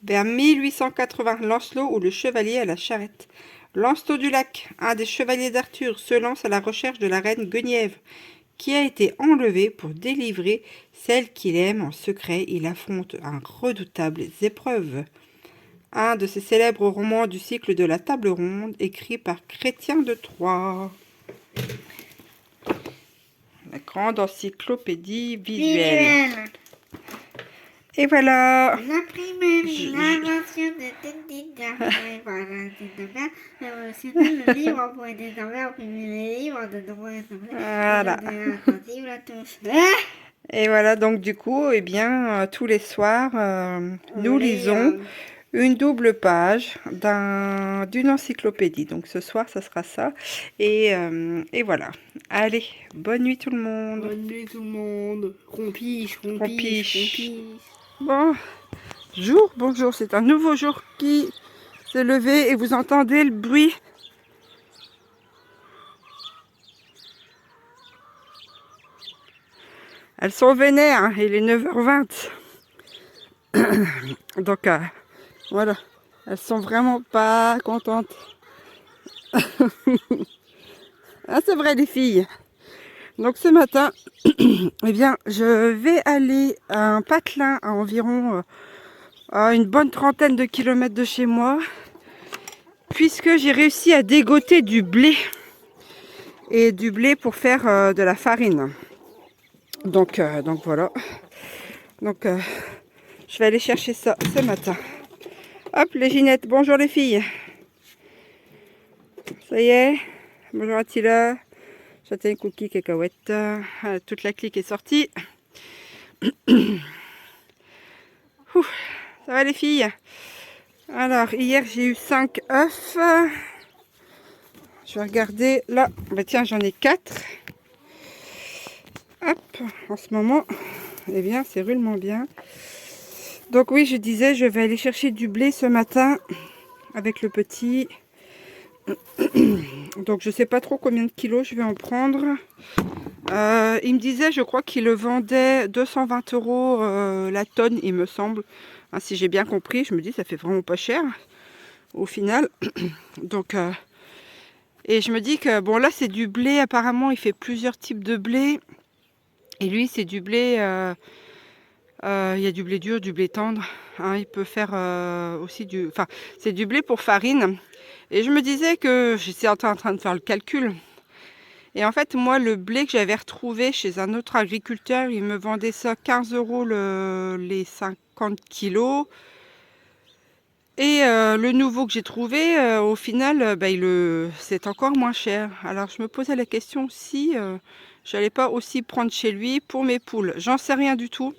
Vers 1880, Lancelot ou le chevalier à la charrette. Lancelot du Lac, un des chevaliers d'Arthur, se lance à la recherche de la reine Guenièvre, qui a été enlevée. Pour délivrer celle qu'il aime en secret, il affronte un redoutable épreuve. Un de ces célèbres romans du cycle de la Table ronde, écrit par Chrétien de Troyes. La grande encyclopédie visuelle. Et voilà. L'imprimerie, l'invention de Teddy voilà, révolutionner le livre pour aider à imprimer les livres de nombreuses Voilà. attentive à tous. Et voilà, donc du coup, eh bien, tous les soirs, nous lisons une double page d'une encyclopédie. Donc ce soir, ça sera ça. Et voilà. Allez, bonne nuit tout le monde. Bonne nuit tout le monde. Rompiche, rompiche, Rompiche. rompiche. Bon, bonjour, c'est un nouveau jour qui s'est levé et vous entendez le bruit. Elles sont vénères, hein, il est 9h20. Donc voilà, elles sont vraiment pas contentes. Ah, c'est vrai les filles. Donc ce matin, eh bien, je vais aller à un patelin à environ à une bonne trentaine de kilomètres de chez moi, puisque j'ai réussi à dégoter du blé et du blé pour faire de la farine. Donc voilà. Donc je vais aller chercher ça ce matin. Hop, les Ginettes. Bonjour les filles. Ça y est. Bonjour Attila. Châtaigne, cookie, cacahuète. Toute la clique est sortie. Ouh, ça va les filles? Alors, hier j'ai eu 5 œufs. Je vais regarder là. Bah tiens, j'en ai 4. Hop, en ce moment, eh bien, c'est rudement bien. Donc oui, je disais, je vais aller chercher du blé ce matin avec le petit. Donc je sais pas trop combien de kilos je vais en prendre. Il me disait, je crois qu'il le vendait 220 € la tonne, il me semble. Hein, si j'ai bien compris, je me dis, ça fait vraiment pas cher au final. Donc, et je me dis que, bon là c'est du blé, apparemment il fait plusieurs types de blé. Et lui c'est du blé, il y a du blé dur, du blé tendre. Hein, il peut faire aussi du... Enfin, c'est du blé pour farine. Et je me disais que j'étais en train de faire le calcul. Et en fait, moi, le blé que j'avais retrouvé chez un autre agriculteur, il me vendait ça 15 € les 50 kilos. Et le nouveau que j'ai trouvé, au final, bah, c'est encore moins cher. Alors, je me posais la question si j'allais pas aussi prendre chez lui pour mes poules. J'en sais rien du tout.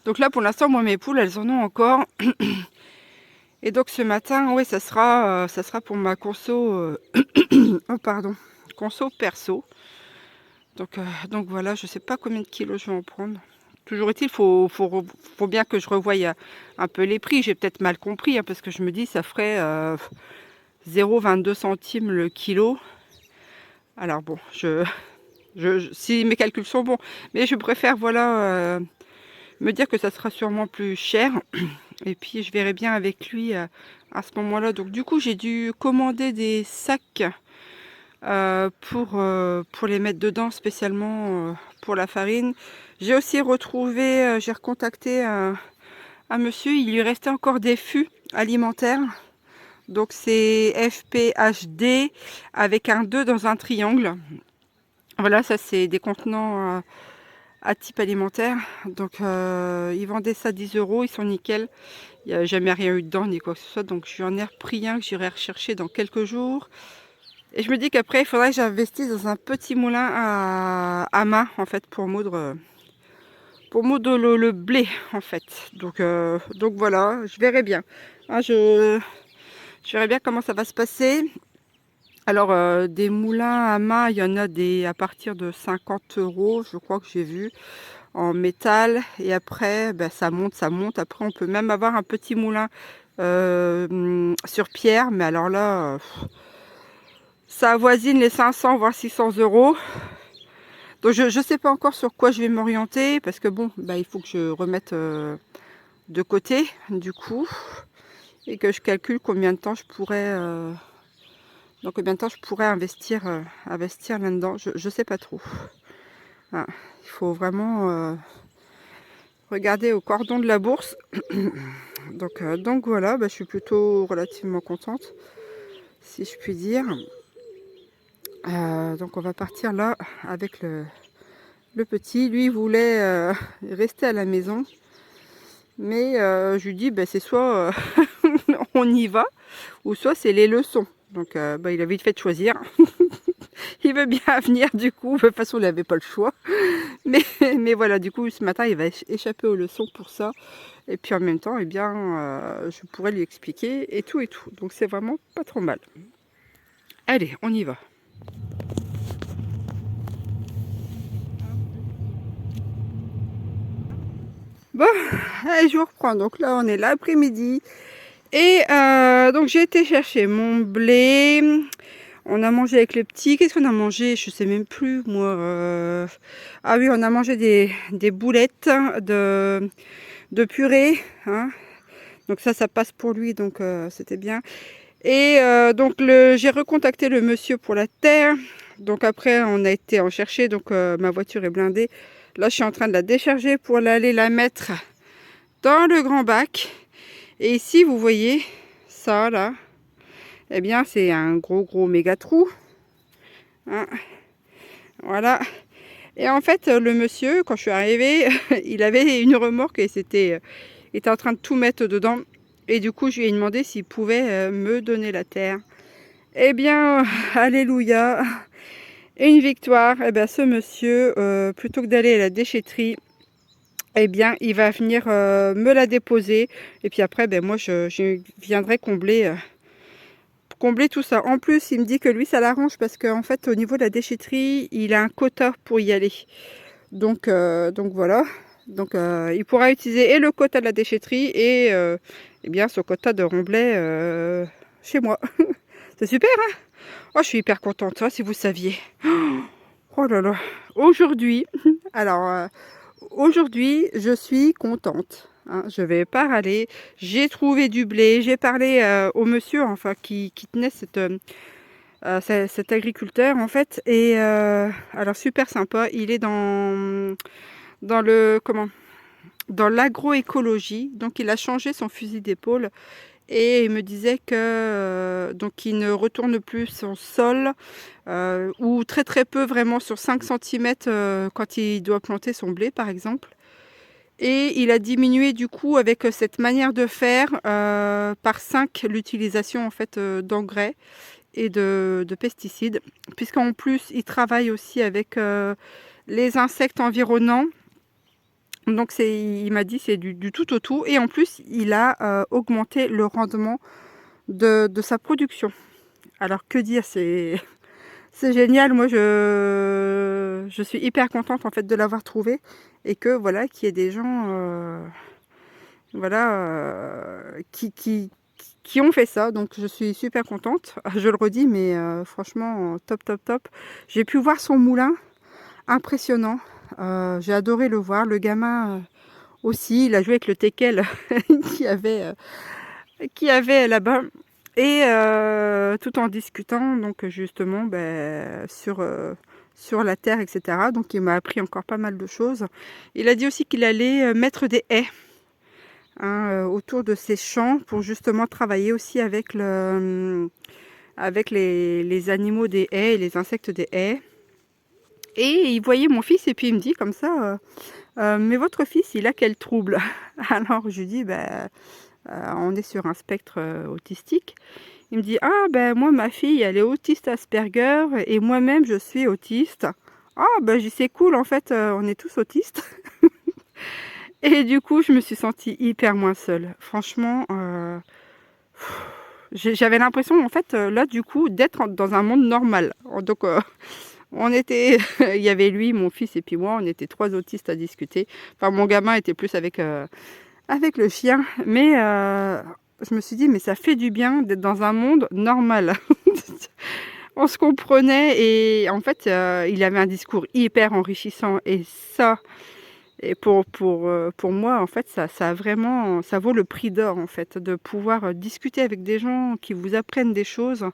Donc là, pour l'instant, moi, mes poules, elles en ont encore. Et donc, ce matin, oui, ça sera pour ma conso... oh, pardon. Conso perso. Donc voilà, je sais pas combien de kilos je vais en prendre. Toujours est-il, faut bien que je revoie un peu les prix. J'ai peut-être mal compris, hein, parce que je me dis ça ferait 0,22 centimes le kilo. Alors bon, si mes calculs sont bons, mais je préfère voilà me dire que ça sera sûrement plus cher. Et puis je verrai bien avec lui à ce moment-là. Donc du coup, j'ai dû commander des sacs pour les mettre dedans spécialement pour la farine. J'ai aussi retrouvé, j'ai recontacté un monsieur, il lui restait encore des fûts alimentaires. Donc c'est FPHD avec un 2 dans un triangle. Voilà, ça c'est des contenants à type alimentaire. Donc ils vendaient ça 10 €, ils sont nickel. Il n'y a jamais rien eu dedans ni quoi que ce soit. Donc j'en ai repris un que j'irai rechercher dans quelques jours. Et je me dis qu'après, il faudrait que j'investisse dans un petit moulin à main, en fait, pour moudre le blé, en fait. Donc voilà, je verrai bien. Hein, je verrai bien comment ça va se passer. Alors, des moulins à main, il y en a à partir de 50 €, je crois que j'ai vu, en métal. Et après, ben, ça monte, ça monte. Après, on peut même avoir un petit moulin sur pierre. Mais alors là... ça avoisine les 500 voire 600 €. Donc je ne sais pas encore sur quoi je vais m'orienter parce que bon, bah, il faut que je remette de côté du coup, et que je calcule combien de temps je pourrais dans combien de temps je pourrais investir là-dedans. Je sais pas trop. Voilà. Il faut vraiment regarder au cordon de la bourse. Donc voilà, je suis plutôt relativement contente, si je puis dire. Donc on va partir là avec le petit. Lui il voulait rester à la maison, mais je lui dis c'est soit on y va, ou soit c'est les leçons. Donc il a vite fait de choisir. Il veut bien venir du coup, de toute façon il n'avait pas le choix. Mais voilà, du coup ce matin il va échapper aux leçons pour ça. Et puis en même temps, je pourrais lui expliquer et tout. Donc c'est vraiment pas trop mal. Allez, on y va. Bon, allez, je vous reprends. Donc là, on est l'après-midi. Et donc j'ai été chercher mon blé. On a mangé avec les petits. Qu'est-ce qu'on a mangé? Je sais même plus, moi. Ah oui, on a mangé des boulettes de purée. Hein. Donc ça passe pour lui, donc c'était bien. Et donc j'ai recontacté le monsieur pour la terre. Donc après on a été en chercher, donc ma voiture est blindée. Là je suis en train de la décharger pour aller la mettre dans le grand bac. Et ici vous voyez ça là, eh bien c'est un gros méga trou. Hein. Voilà. Et en fait le monsieur, quand je suis arrivée, il avait une remorque et était en train de tout mettre dedans. Et du coup, je lui ai demandé s'il pouvait me donner la terre. Eh bien, alléluia, une victoire. Eh bien, ce monsieur, plutôt que d'aller à la déchetterie, eh bien, il va venir me la déposer. Et puis après, moi, je viendrai combler tout ça. En plus, il me dit que lui, ça l'arrange parce qu'en fait, au niveau de la déchetterie, il a un quota pour y aller. Donc voilà. Donc il pourra utiliser et le quota de la déchetterie et eh bien ce quota de remblai chez moi. C'est super, hein? Oh, je suis hyper contente, hein, si vous saviez. Oh là là. Aujourd'hui, alors aujourd'hui, je suis contente. Hein, je vais pas râler. J'ai trouvé du blé. J'ai parlé au monsieur enfin qui tenait cet agriculteur en fait. Et alors super sympa. Il est dans le dans l'agroécologie, donc il a changé son fusil d'épaule et il me disait que donc il ne retourne plus son sol ou très peu, vraiment sur 5 cm quand il doit planter son blé par exemple. Et il a diminué du coup avec cette manière de faire par 5 l'utilisation en fait d'engrais et de pesticides, puisqu'en plus il travaille aussi avec les insectes environnants. Donc il m'a dit c'est du tout au tout, et en plus il a augmenté le rendement de sa production. Alors que dire, c'est génial. Moi je suis hyper contente en fait de l'avoir trouvé, et que voilà, qu'il y ait des gens qui ont fait ça. Donc je suis super contente, je le redis, mais franchement top. J'ai pu voir son moulin, impressionnant. J'ai adoré le voir. Le gamin aussi, il a joué avec le teckel qui avait là-bas, et tout en discutant donc justement sur la terre, etc. Donc il m'a appris encore pas mal de choses. Il a dit aussi qu'il allait mettre des haies autour de ses champs pour justement travailler aussi avec les animaux des haies et les insectes des haies. Et il voyait mon fils et puis il me dit comme ça, mais votre fils, il a quel trouble? Alors je lui dis, on est sur un spectre autistique. Il me dit, ah moi ma fille, elle est autiste Asperger et moi-même je suis autiste. Ah je dis, c'est cool, en fait on est tous autistes. Et du coup je me suis sentie hyper moins seule. Franchement, j'avais l'impression en fait là du coup d'être dans un monde normal. Donc on était, il y avait lui, mon fils et puis moi, on était 3 autistes à discuter. Enfin, mon gamin était plus avec le chien, mais je me suis dit, mais ça fait du bien d'être dans un monde normal. On se comprenait, et en fait, il avait un discours hyper enrichissant, et ça, Et pour moi, en fait, ça a vraiment, ça vaut le prix d'or, en fait, de pouvoir discuter avec des gens qui vous apprennent des choses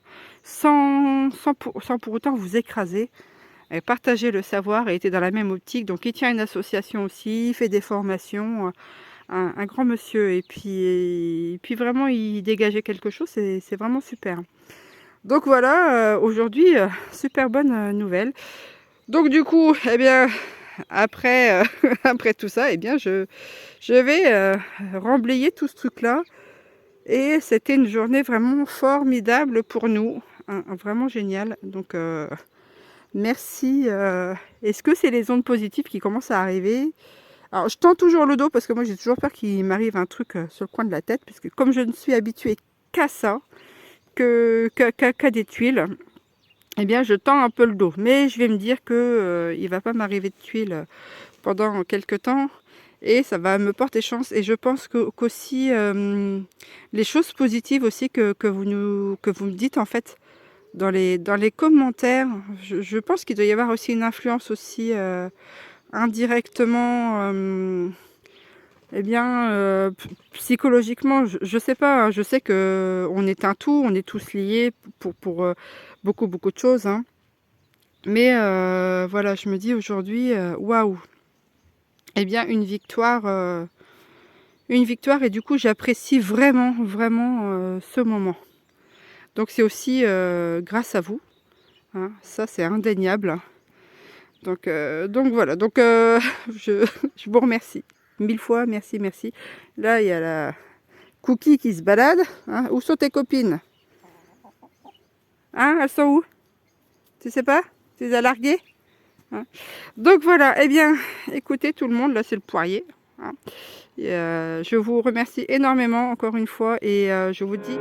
sans pour autant vous écraser. Et partager le savoir et était dans la même optique. Donc, il tient une association aussi, il fait des formations, un grand monsieur. Et puis vraiment, il dégageait quelque chose, c'est vraiment super. Donc voilà, aujourd'hui, super bonne nouvelle. Donc du coup, eh bien, après, après tout ça, eh bien, je vais remblayer tout ce truc-là. Et c'était une journée vraiment formidable pour nous, vraiment génial. Donc merci. Est-ce que c'est les ondes positives qui commencent à arriver? Alors je tends toujours le dos parce que moi j'ai toujours peur qu'il m'arrive un truc sur le coin de la tête, puisque comme je ne suis habituée qu'à ça, qu'à des tuiles, eh bien je tends un peu le dos. Mais je vais me dire que il va pas m'arriver de tuiles pendant quelques temps et ça va me porter chance. Et je pense qu'aussi les choses positives aussi que vous me dites en fait dans les commentaires, je pense qu'il doit y avoir aussi une influence aussi indirectement, eh bien, psychologiquement, je sais pas, hein, je sais que on est un tout, on est tous liés pour beaucoup de choses, hein. Mais voilà, je me dis aujourd'hui, waouh, eh bien une victoire et du coup j'apprécie vraiment ce moment. Donc c'est aussi grâce à vous, hein, ça c'est indéniable. Donc voilà, donc je vous remercie. 1000 fois, merci. Là, il y a la Cookie qui se balade. Hein. Où sont tes copines? Hein, elles sont où? Tu sais pas? Tu les as larguées? Hein. Donc voilà, eh bien, écoutez tout le monde, là c'est le poirier. Hein. Et, je vous remercie énormément encore une fois et je vous dis...